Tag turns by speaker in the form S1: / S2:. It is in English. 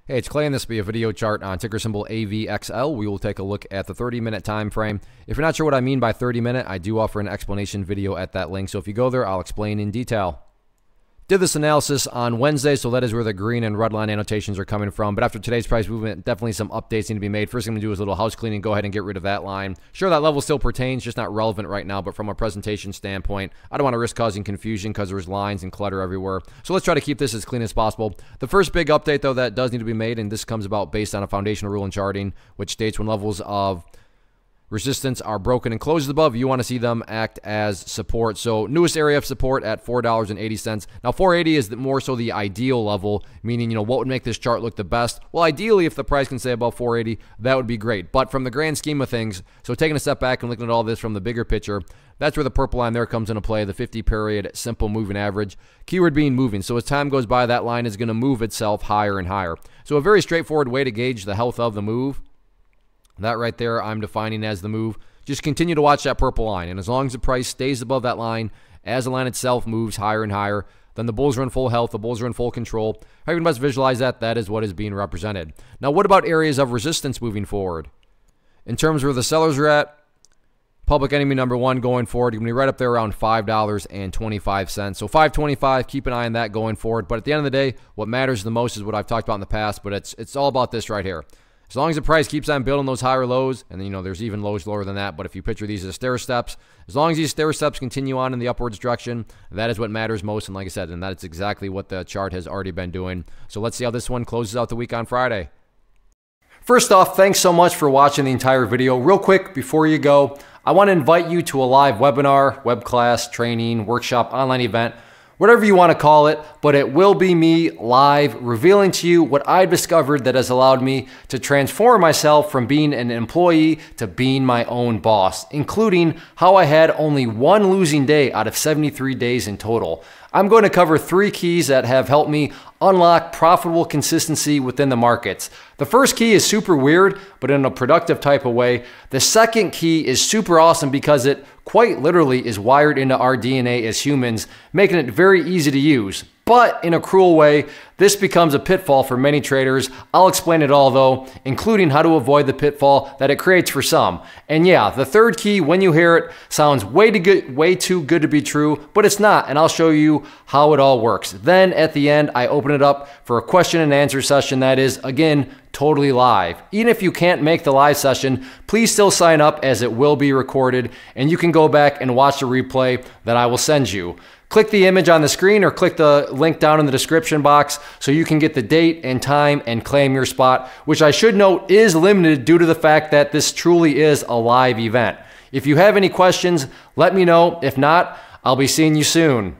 S1: Hey, it's Clay, and this will be a video chart on ticker symbol AVXL. We will take a look at the 30-minute time frame. If you're not sure what I mean by 30-minute, I do offer an explanation video at that link. So if you go there, I'll explain in detail. Did this analysis on Wednesday, so that is where the green and red line annotations are coming from. But after today's price movement, definitely some updates need to be made. First thing I'm going to do is a little house cleaning, go ahead and get rid of that line. Sure, that level still pertains, just not relevant right now, but from a presentation standpoint, I don't want to risk causing confusion because there's lines and clutter everywhere. So let's try to keep this as clean as possible. The first big update, though, that does need to be made, and this comes about based on a foundational rule in charting, which states when levels of resistance are broken and closes above, you want to see them act as support. So newest area of support at $4.80. Now 480 is more so the ideal level, meaning, what would make this chart look the best? Well, ideally, if the price can stay above 480, that would be great. But from the grand scheme of things, so taking a step back and looking at all this from the bigger picture, that's where the purple line there comes into play, the 50-period simple moving average. Keyword being moving. So as time goes by, that line is going to move itself higher and higher. So a very straightforward way to gauge the health of the move, that right there I'm defining as the move. Just continue to watch that purple line, and as long as the price stays above that line, as the line itself moves higher and higher, then the bulls are in full health, the bulls are in full control. How you can best visualize that, that is what is being represented. Now what about areas of resistance moving forward? In terms of where the sellers are at, public enemy number one going forward, you're going to be right up there around $5.25. So $5.25, keep an eye on that going forward. But at the end of the day, what matters the most is what I've talked about in the past, but it's all about this right here. As long as the price keeps on building those higher lows, and then, there's even lows lower than that, but if you picture these as stair steps, as long as these stair steps continue on in the upwards direction, that is what matters most. And like I said, and that's exactly what the chart has already been doing. So let's see how this one closes out the week on Friday. First off, thanks so much for watching the entire video. Real quick, before you go, I want to invite you to a live webinar, web class, training, workshop, online event, whatever you want to call it, but it will be me live revealing to you what I've discovered that has allowed me to transform myself from being an employee to being my own boss, including how I had only one losing day out of 73 days in total. I'm going to cover 3 keys that have helped me unlock profitable consistency within the markets. The first key is super weird, but in a productive type of way. The second key is super awesome because it quite literally is wired into our DNA as humans, making it very easy to use. But in a cruel way, this becomes a pitfall for many traders. I'll explain it all though, including how to avoid the pitfall that it creates for some. And yeah, the third key, when you hear it, sounds way too good to be true, but it's not, and I'll show you how it all works. Then at the end, I open it up for a question and answer session that is, again, totally live. Even if you can't make the live session, please still sign up as it will be recorded, and you can go back and watch the replay that I will send you. Click the image on the screen or click the link down in the description box so you can get the date and time and claim your spot, which I should note is limited due to the fact that this truly is a live event. If you have any questions, let me know. If not, I'll be seeing you soon.